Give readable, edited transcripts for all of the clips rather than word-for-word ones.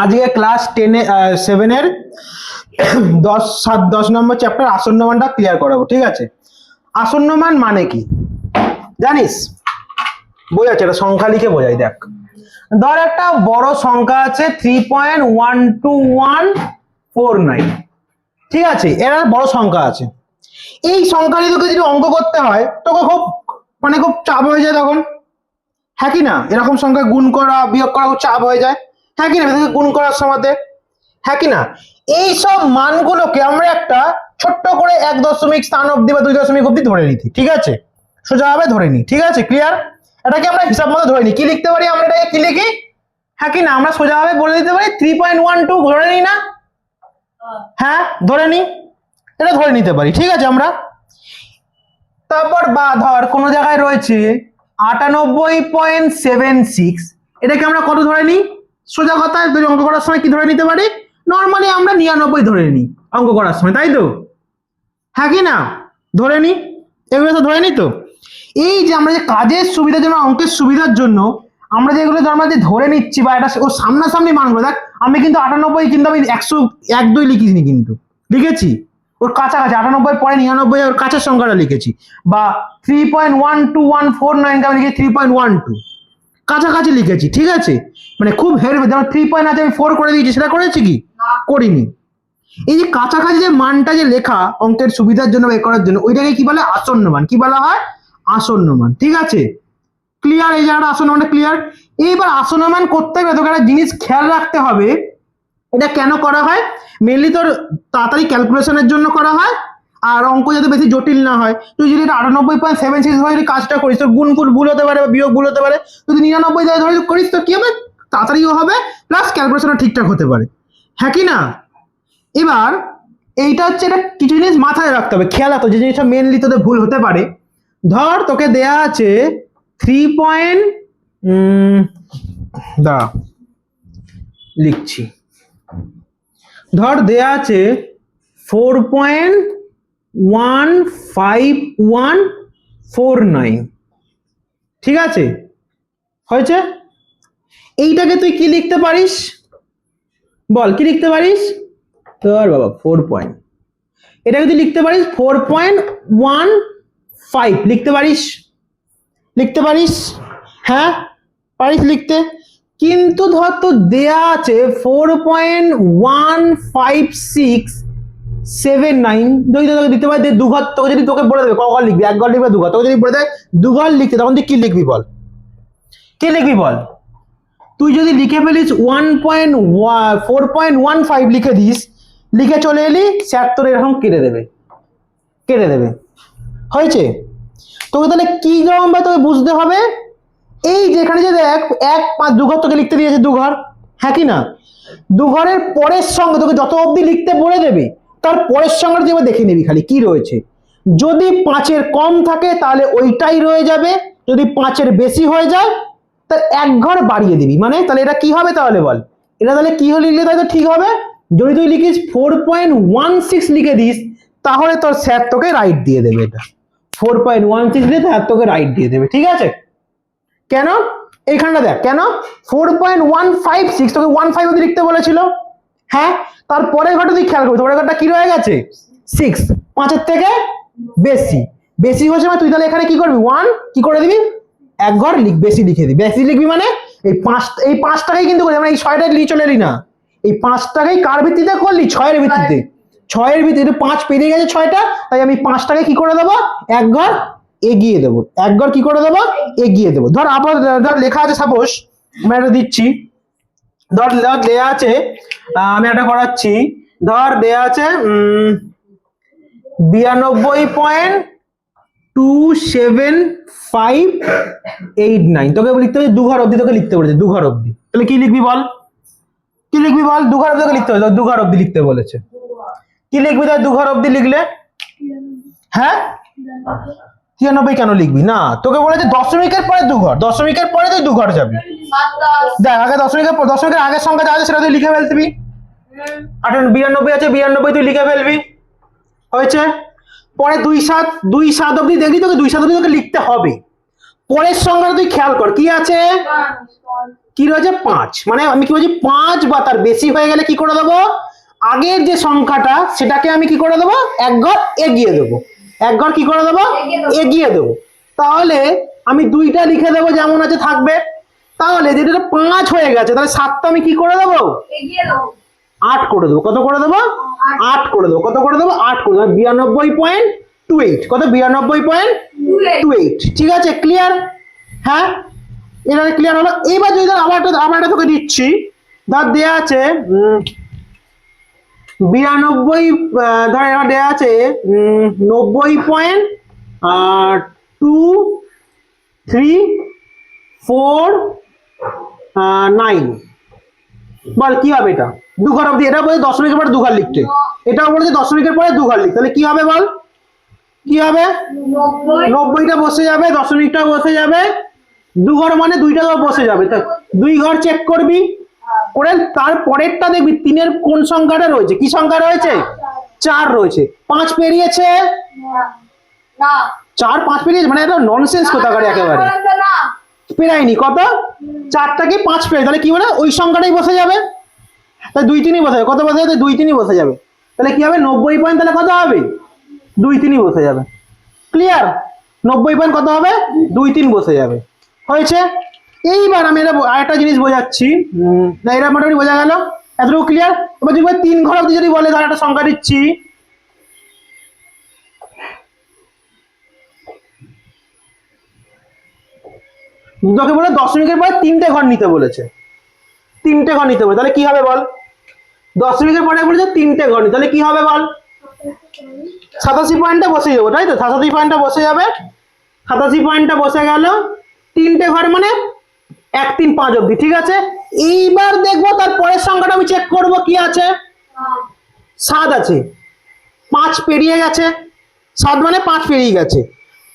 আজকে ক্লাস 7 এর 10 নম্বর চ্যাপ্টার আসন্ন মানটা ক্লিয়ার করাবো, ঠিক আছে? আসন্ন মান মানে কি জানিস? বোঝাচ্ছে, এটা সংখ্যা লিখে বোঝাই। দেখ, ধর একটা বড় সংখ্যা আছে 3.12149, ঠিক আছে? এর বড় সংখ্যা আছে। এই সংখ্যাটি তোকে যদি অঙ্ক করতে হয় তোকে খুব খুব চাপ হয়ে যায় তখন, হ্যাঁ কি না? এরকম সংখ্যা গুণ করা বিয়োগ করা খুব চাপ হয়ে যায়, হ্যাঁ কি না? গুণ করার সময়তে, হ্যাঁ কি না? এই সব মানগুলোকে আমরা একটা ছোট্ট করে 1 দশমিক স্থান অবধি বা 2 দশমিক অবধি ধরে নিতি, ঠিক আছে? সোজাভাবে ধরে নি, ঠিক আছে? ক্লিয়ার? এটাকে আমরা হিসাব মতো ধরে নিই। কি লিখতে পারি আমরা? এটাকে কি লিখি, হ্যাঁ কি না? আমরা সোজাভাবে বলে দিতে পারি 3.12 ধরে নিই না? হ্যাঁ ধরে নিই, এটা ধরে নিতে পারি, ঠিক আছে? আমরা তারপর বা ধর কোনো জায়গায় রয়েছে 98.76, এটাকে আমরা কত ধরে নিই? সোজা কথায় অঙ্ক করার সময় কি ধরে নিতে পারি? নর্মালি আমরা 99 ধরে নিই অঙ্ক করার সময়, তাই তো? হ্যাঁ কি না? ধরে নিই, এগুলো তো ধরে নিই। তো এই যে আমরা যে কাজের সুবিধার জন্য, অঙ্কের সুবিধার জন্য আমরা যেগুলো ধরে নিচ্ছি বা এটা ওর সামনাসামনি মানগুলো, দেখ আমি কিন্তু 98 কিন্তু আমি 101-2 লিখিনি, কিন্তু লিখেছি ওর কাছাকাছি। 98 পরে 99 ওর কাছের সংখ্যাটা লিখেছি। বা 3.12149 আমি লিখেছি 3.12, কাছাকাছি লিখেছি, ঠিক আছে? মানে খুব হেরবে, যেমন 3 আছে আমি 4 করে দিয়েছি, সেটা করেছি কি? করিনি। এই যে কাছাকাছি যে মানটা যে লেখা অঙ্কের সুবিধার জন্য বের করার জন্য, ওইটাকে কি বলে? আসন্ন মান। কি বলা হয়? আসন্ন মান, ঠিক আছে? ক্লিয়ার? এই জায়গাটা আসন্ন মানটা ক্লিয়ার। এইবার আসন্ন মান করতে গেলে তোকে একটা জিনিস খেয়াল রাখতে হবে। এটা কেন করা হয়? মেনলি তোর তাড়াতাড়ি ক্যালকুলেশনের জন্য করা হয়, আর অঙ্ক যাতে বেশি জটিল না হয়। তুই যদি 98.76 হয় কাজটা করিস, তোর গুণ ভুল হতে পারে বা বিয়োগ ভুল হতে পারে। যদি 99 ধরে করিস তো কি হবে? তাড়াতাড়িও হবে, প্লাস ক্যালকুলেশনও ঠিকঠাক হতে পারে, হ্যাঁ কি না? এবার এইটা হচ্ছে, এটা কিছু জিনিস মাথায় রাখতে হবে, খেয়াল রাখতে হবে যে জিনিসটা মেনলি তোদের ভুল হতে পারে। ধর তোকে দেয়া আছে 3 দাঁড়া লিখছি। ধর দেয়া আছে 4.15149, ঠিক আছে? হয়েছে? এইটাকে তুই কি লিখতে পারিস বল? কি লিখতে পারিস তোর বাবা? 4 পয়েন্ট, এটাকে তুই লিখতে পারিস 4.15 লিখতে পারিস, লিখতে পারিস, হ্যাঁ পারিস লিখতে। কিন্তু ধর তো দেয়া আছে 4.15679, যদি তোকে দিতে পারে দু ঘর, তোকে যদি তোকে বলে দেবে কঘর লিখবি, 1 ঘর লিখবে 2 ঘর, তোকে যদি বলে দেয় 2 ঘর লিখতে, তখন তুই কি লিখবি বল? কি লিখবি বল? তুই যদি লিখে ফেলিস 4.15 লিখে দিস, লিখে চলে এলি, স্যার তোর এরকম কেটে দেবে, কেটে দেবে। হয়েছে? তোকে তাহলে কি রকম ভাবে তোকে বুঝতে হবে? এই যেখানে যে দেখ 1.5 ঘর তোকে লিখতে দিয়েছে 2 ঘর, হ্যাঁ কি না? 2 ঘরের পরের সঙ্গে তোকে যত অবধি লিখতে বলে দেবে, তার পরের সঙ্গে তুই দেখে নিবি খালি কি রয়েছে। যদি 5-এর কম থাকে তাহলে ওইটাই রয়ে যাবে, যদি 5-এর বেশি হয়ে যায় তার 1 ঘর বাড়িয়ে দিবি। মানে তাহলে এটা কি হবে তাহলে বল? এটা তাহলে কি হলে লিখলে তাই তো ঠিক হবে? যদি তুই লিখিস 4.16 লিখে দিস, তাহলে তোর স্যার তোকে রাইট দিয়ে দেবে। এটা 4.16 দিলে স্যার তোকে রাইট দিয়ে দেবে, ঠিক আছে? কেন? এইখানটা দেখ কেন 4.156 তোকে 15 অবধি লিখতে বলেছিল, হ্যাঁ? তারপরে ঘরটা তুই খেয়াল করবি, পরের ঘরটা কি রয়ে গেছে? 6, 5-এর থেকে বেশি, বেশি হয়েছে মানে তুই তাহলে এখানে কি করবি? 1 কি করে দিবি? 1 ঘর বেশি লিখে দিবি। বেশি লিখবি মানে এই 5টাকেই কিন্তু আমরা এই 6টাই লিখে চলে এলি না, এই 5টাকেই কার ভিত্তিতে করলি? 6-এর ভিত্তিতে। 6-এর ভিত্তিতে 5 পেরিয়ে গেছে 6টা, তাই আমি 5টাকে কি করে দেবো? 1 ঘর এগিয়ে দেবো। 1 ঘর কি করে দেবো? এগিয়ে দেবো। ধর আবার ধর লেখা আছে, সাপোজ আমি এটা দিচ্ছি, ধর দেয়া আছে, আমি এটা করাচ্ছি। ধর দেয়া আছে 92.27589, তোকে লিখতে হবে 2 ঘর অবধি, তোকে লিখতে বলেছে 2 ঘর অবধি। তাহলে কি লিখবি বল? কি লিখবি বল? 2 ঘর অবধি তোকে লিখতে হবে, 2 ঘর অবধি লিখতে বলেছে। কি লিখবি তাই 2 ঘর অবধি লিখলে? হ্যাঁ 93 কেন লিখবি না? তোকে বলেছে দশমিকের পরে 2 ঘর, দশমিকের পরে তুই 2 ঘর যাবি। দেখ আগে দশমিকের আগের সংখ্যা যা আছে সেটা তুই লিখে ফেলবি। 92 আছে, 92 তুই লিখে ফেলবি। হয়েছে? পরে 2-7 অবধি দেখলি, তোকে 2-7 অবধি তোকে লিখতে হবে। পরের সংখ্যাটা তুই খেয়াল কর কি আছে? কি রয়েছে 5, মানে আমি কি বলছি 5 বা তার বেশি হয়ে গেলে কি করে দেবো, আগের যে সংখ্যাটা সেটাকে আমি কি করে দেবো, এক ঘর এগিয়ে দেবো, এক ঘর কি করে দেবো, এগিয়ে দেবো। তাহলে আমি 2টা লিখে দেবো যেমন আছে থাকবে। তাহলে যেটা 5 হয়ে গেছে তাহলে 7টা আমি কি করে দেবো, 8 করে দেবো। কত করে দেবো, 8 করে দেবো। কত করে দেবো, 8 করে দেবো। 92.28, কত, 92.28। ঠিক আছে, ক্লিয়ার? হ্যাঁ, এটা ক্লিয়ার হলো। এইবার যদি আবার একটা তোকে দিচ্ছি, ধর দেয়া আছে 92, ধর এবার দেয়া আছে 90.2349। বল কি হবে এটা, 2 ঘর অবধি। এটা বলে দশমিকের পরে 2 ঘর লিখতে, এটাও বলেছে দশমিকের পরে 2 ঘর লিখতে। তাহলে কি হবে বল, কি হবে, 90টা বসে যাবে, দশমিকটা বসে যাবে, 2 ঘর মানে 2টা বসে যাবে। 2 ঘর চেক করবি করে তার পরেরটা দেখবি 3-এর কোন সংখ্যাটা রয়েছে, কি সংখ্যা রয়েছে, 4 রয়েছে। 5 পেরিয়েছে, 4 5 পেরিয়েছে, মানে এটা ননসেন্স কোথাকার একেবারে, পেরায়নি। কত, 4টাকে 5 পেরিয়ে, তাহলে কি মানে ওই সংখ্যাটাই বসে যাবে, তাহলে 2 3ই বসে যাবে। কত বসে যাবে, 2 3ই বসে যাবে। তাহলে কি হবে, 90 পয়েন্ট, তাহলে কত হবে, 2 3ই বসে যাবে। ক্লিয়ার, 90 পয়েন্ট কত হবে, 2 3 বসে যাবে। হয়েছে। এইবার আমি এটা আরেকটা জিনিস বোঝাচ্ছি, না এটা মোটামুটি বোঝা গেল, এতটুকু ক্লিয়ার। এবার দেখবে 3 ঘর অবধি যদি বলে, ধর একটা সংখ্যা দিচ্ছি, তোকে বলে দশমিকের পরে 3টে ঘর নিতে বলেছে, 3টে ঘর নিতে বলে, তাহলে কি হবে বল, দশমিকের পরে বলেছে 3টে ঘর নিতে, তাহলে কি হবে বল, 87 পয়েন্টটা বসে যাবো, তাই তো, 87 পয়েন্টটা বসে যাবে। 87 পয়েন্টটা বসে গেল, 3টে ঘর মানে 1 3 5 অবধি। ঠিক আছে, এইবার দেখবো তার পরের সংখ্যাটা আমি চেক করবো কি আছে, 7 আছে, 5 পেরিয়ে গেছে, 7 মানে 5 পেরিয়ে গেছে।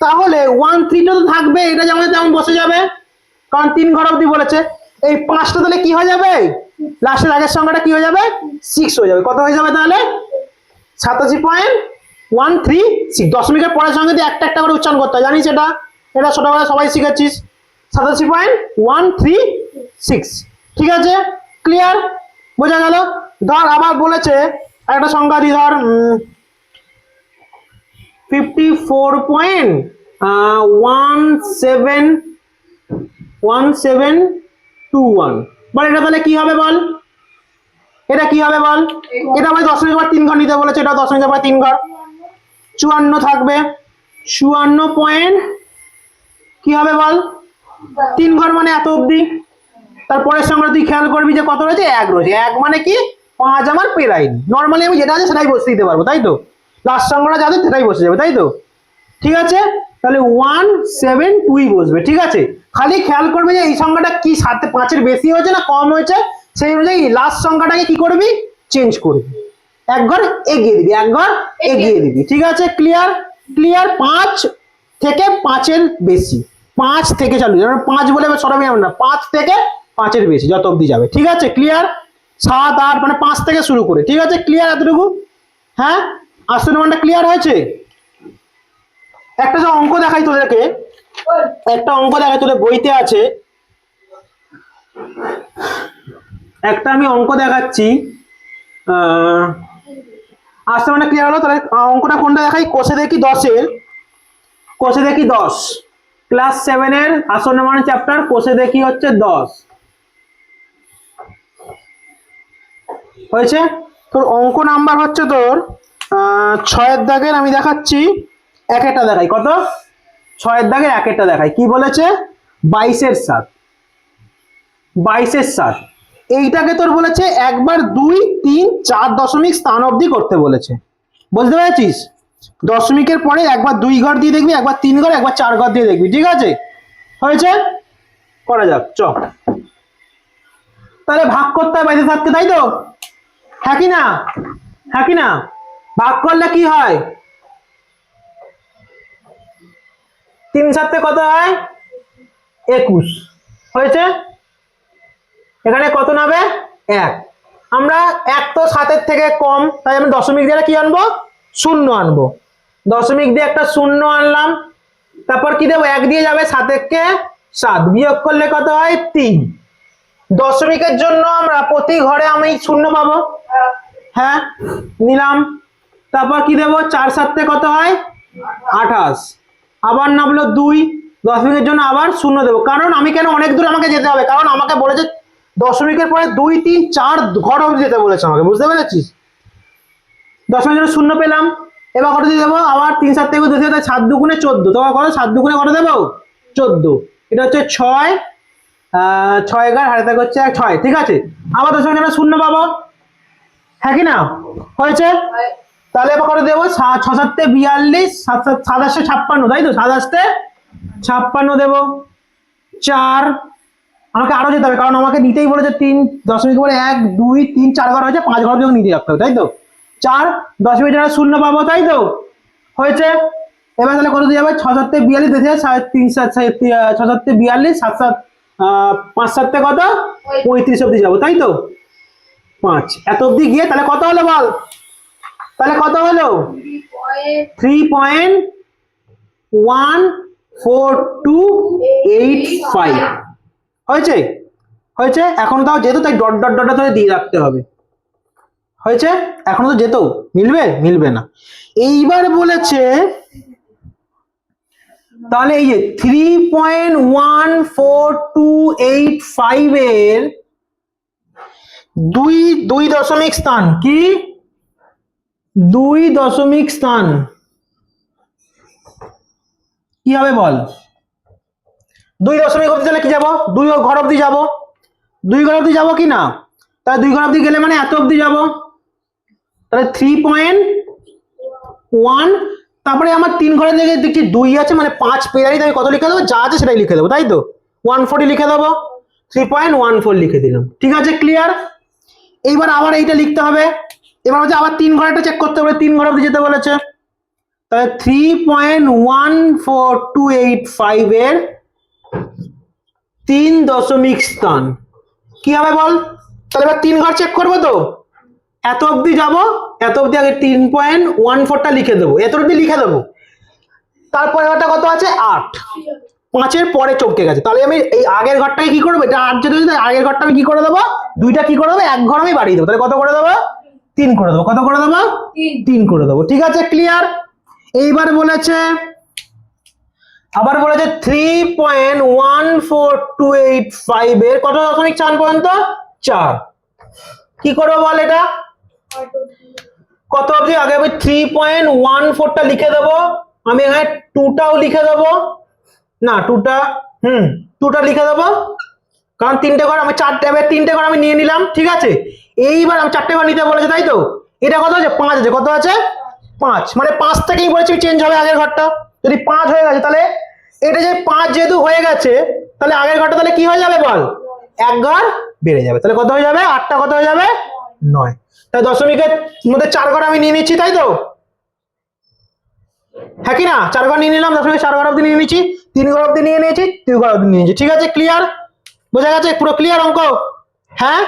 তাহলে 1 3টা তো থাকবে, এটা যেমন তেমন বসে যাবে, কারণ 3 ঘর অবধি বলেছে। এই 5টা তাহলে কি হয়ে যাবে, লাস্টের আগের সংখ্যাটা কি হয়ে যাবে, 6 হয়ে যাবে। কত হয়ে যাবে তাহলে, 87.136। দশমিকের পরের সঙ্গে দিয়ে একটা একটা করে উচ্চারণ করতে হয়, জানিস এটা, এটা ছোটবেলায় সবাই শিখেছিস। 87.136। ঠিক আছে, ক্লিয়ার, বোঝা গেল। ধর আবার বলেছে একটা সংখ্যা দি, ধর 54.1721। বল এটা তাহলে কি হবে বল, এটা কি হবে বল, এটা আমাদের দশমিকের পর 3 ঘর নিতে বলেছে, এটা দশমিকের পর 3 ঘর, 54 থাকবে। 54 পয়েন্ট কি হবে বল, 3 ঘর মানে এত অবধি। তারপরের সংখ্যা তুই খেয়াল করবি যে কত রয়েছে, 1 রয়েছে। 1 মানে কি, 5 আমার পেরাইনি। নর্মালি আমি যেটা আছে সেটাই বসে দিতে পারবো, তাই তো, লাস্ট সংখ্যাটা যাবে সেটাই বসে যাবে, তাই তো। ঠিক আছে, তাহলে 172 বসবে। ঠিক আছে, খালি খেয়াল করবে যে এই সংখ্যাটা কি 5-এর বেশি হয়েছে না কম হয়েছে, সেই অনুযায়ী লাস্ট সংখ্যাটাকে কি করবি, চেঞ্জ করবি, 1 ঘর এগিয়ে দিবি, 1 ঘর এগিয়ে দিবি। ঠিক আছে, ক্লিয়ার, ক্লিয়ার। 5 থেকে 5-এর বেশি, 5 থেকে চালু, 5 বলে সরাবি না, 5 থেকে 5-এর বেশি যত অবধি যাবে। ঠিক আছে, ক্লিয়ার। 7 8 মানে 5 থেকে শুরু করে। ঠিক আছে, ক্লিয়ার এতটুকু। হ্যাঁ, আসলে মানটা ক্লিয়ার হয়েছে। একটা যে অঙ্ক দেখাই তোদেরকে, একটা অঙ্ক দেখাই, তোদের বইতে আছে, একটা আমি অঙ্ক দেখাচ্ছি। আসলে মানে ক্লিয়ার হলো। তাহলে অঙ্কটা কোনটা দেখাই, কোষে দেখি 10-এর, কোষে দেখি 10, ক্লাস 7-এর আসন্ন মান চ্যাপ্টার, কোষে দেখি হচ্ছে 10। হয়েছে। তোর অঙ্ক নাম্বার হচ্ছে তোর 6-এর দাগের, আমি দেখাচ্ছি, 1-একটা দেখাই। কত, 6-এর দাগের 1-একটা দেখাই। কি বলেছে, 22-এর 7, 22-এর 7। এইটাকে তোর বলেছে একবার 2 3 4 দশমিক স্থান অবধি করতে বলেছে, বুঝতে পেরেছিস। দশমিকের পরে একবার 2 ঘর দিয়ে দেখবি, একবার 3 ঘর, একবার 4 ঘর দিয়ে দেখবি। ঠিক আছে, হয়েছে, করা যাক। চ, তাহলে ভাগ করতে হয় 22-এর 7কে, তাই তো, হ্যাঁ কি না, হ্যাঁ কি না, ভাগ করলে কি হয়, 3 7 কত হয়, 21। হয়েছে, এখানে কত নেবে, 1। আমরা 1 তো 7-এর থেকে কম, তাই আমি দশমিক দিয়ে কি আনবো, 0 আনবো। দশমিক দিয়ে একটা 0 আনলাম, তারপর কি দেবো, 1 দিয়ে যাবে 7 থেকে 7, বিয়োগ করলে কত হয়, 3। দশমিকের জন্য আমরা প্রতি ঘরে আমি শূন্য পাবো, হ্যাঁ নিলাম। তারপর কি দেবো, 4 7 কত হয় 28, আবার নামলো 2, দশমিকের জন্য আবার শূন্য দেবো। কারণ আমি কেন অনেক দূর আমাকে যেতে হবে, কারণ আমাকে বলেছে দশমিকের পরে 2 3 4 ঘর অবধি যেতে বলেছে আমাকে, বুঝতে পেরেছিস? দশমিকের জন্য শূন্য পেলাম। এবার কত দিয়ে দেবো, আবার 3 7 থেকে 2 7 2 গুণে 14, তোমার কত 7 2 গুণে কত দেবো 14, এটা হচ্ছে 6 6 11 হাতে হচ্ছে 6, ঠিক আছে। আবার দশমিকের জন্য শূন্য পাবো, হ্যাঁ কি না হয়েছে? তাহলে এবার কত দেবো, 6 7 42, 7 7 57, তাই তো 7 56 দেবো। 4, আমাকে আরো যেতে হবে কারণ আমাকে নিতেই বলেছে 3 দশমিক পরে 1 2 3 4 ঘর হয়েছে, 5 ঘর যোগ নিতে রাখতে হবে, তাই তো। 4 দশমিক জন্য শূন্য পাবো, তাই তো হয়েছে। এবার তাহলে কত দিয়ে যাবে, 6 7 42 দেখে 3 7 6 7 42 7 7 5 7 কত 35 অব্দি যাবো, তাই তো। 5 এত অব্দি গিয়ে তাহলে কত হলো বল, তাহলে কত হলো 3.14285 হয়েছে। হয়েছে এখনো তাও যেত, তাই ডট ডট ডট ধরে দিয়ে রাখতে হবে। হয়েছে এখনো তো যেত, মিলবে মিলবে না। এইবার বলেছে তাহলে এই যে 3.14285 এর 2 দশমিক স্থান, কি 2 দশমিক স্থান কি হবে বল, 2 দশমিক অব্দি তাহলে কি যাবো, 2 ঘর অব্দি যাবো, 2 ঘর অব্দি যাবো কি না, তাহলে 2 ঘর অব্দি গেলে মানে এত অব্দি যাবো, তাহলে 3.1, তারপরে আমার 3 ঘরের দিকে দেখছি 2 আছে মানে 5 পেয়ে যাই, আমি কত লিখে দেবো, যা আছে সেটাই লিখে দেবো, তাই তো 140 লিখে দেবো, 3.14 লিখে দিলাম, ঠিক আছে ক্লিয়ার। এইবার আবার এইটা লিখতে হবে, এবার হচ্ছে আবার 3 ঘরটা চেক করতে হবে, 3 ঘর অব্দি যেতে বলেছে, তাহলে 3.14285 এর 3 দশমিক স্থান কি হবে বল। তাহলে এবার 3 ঘর চেক করবো তো, এত অব্দি যাবো, এত অব্দি আগে 3.14টা লিখে দেবো, এত অব্দি লিখে দেবো। তারপরে ঘরটা কত আছে 8, 5-এর পরে চমকে গেছে, তাহলে আমি এই আগের ঘরটাকে কি করবো, এটা 8 যেতে আগের ঘরটা আমি কি করে দেবো, 2টা কি করে দেবো, 1 ঘর আমি বাড়িয়ে দেবো, তাহলে কত করে দেবো 3 করে দেবো, কত করে দেবো 3 করে দেবো, ঠিক আছে ক্লিয়ার। এইবার বলেছে আবার বলেছে 3.14285 এর কত দশমিক স্থান পর্যন্ত 4, কি করবো বল, এটা কত অবধি, আগে আমি 3.14টা লিখে দেবো, আমি এখানে 2টাও লিখে দেবো, না 2টা লিখে দেবো, কারণ 3টে ঘর আমি 3টে ঘর আমি নিয়ে নিলাম, ঠিক আছে। এইবার আমি 4টে ঘর নিতে বলেছে, তাই তো। এটা কত আছে 5 আছে, কত আছে 5, মানে 5 থেকেই বলেছি চেঞ্জ হবে আগের ঘরটা, যদি 5 হয়ে গেছে তাহলে এটা যে 5 যেহেতু হয়ে গেছে, তাহলে আগের ঘরটা তাহলে কি হয়ে যাবে বল, 1 ঘর বেড়ে যাবে, তাহলে কত হয়ে যাবে 8টা কত হয়ে যাবে 9, তাই দশমিকের মধ্যে 4 ঘর আমি নিয়ে নিচ্ছি, তাই তো, হ্যাঁ কি না 4 ঘর নিয়ে নিলাম, দশমিকের 4 ঘর অব্দি নিয়ে নিচ্ছি, 3 ঘর অব্দি নিয়ে নিয়েছি, 2 ঘর অব্দি নিয়ে নিয়েছি, ঠিক আছে ক্লিয়ার, বোঝা গেছে পুরো ক্লিয়ার অঙ্ক, হ্যাঁ।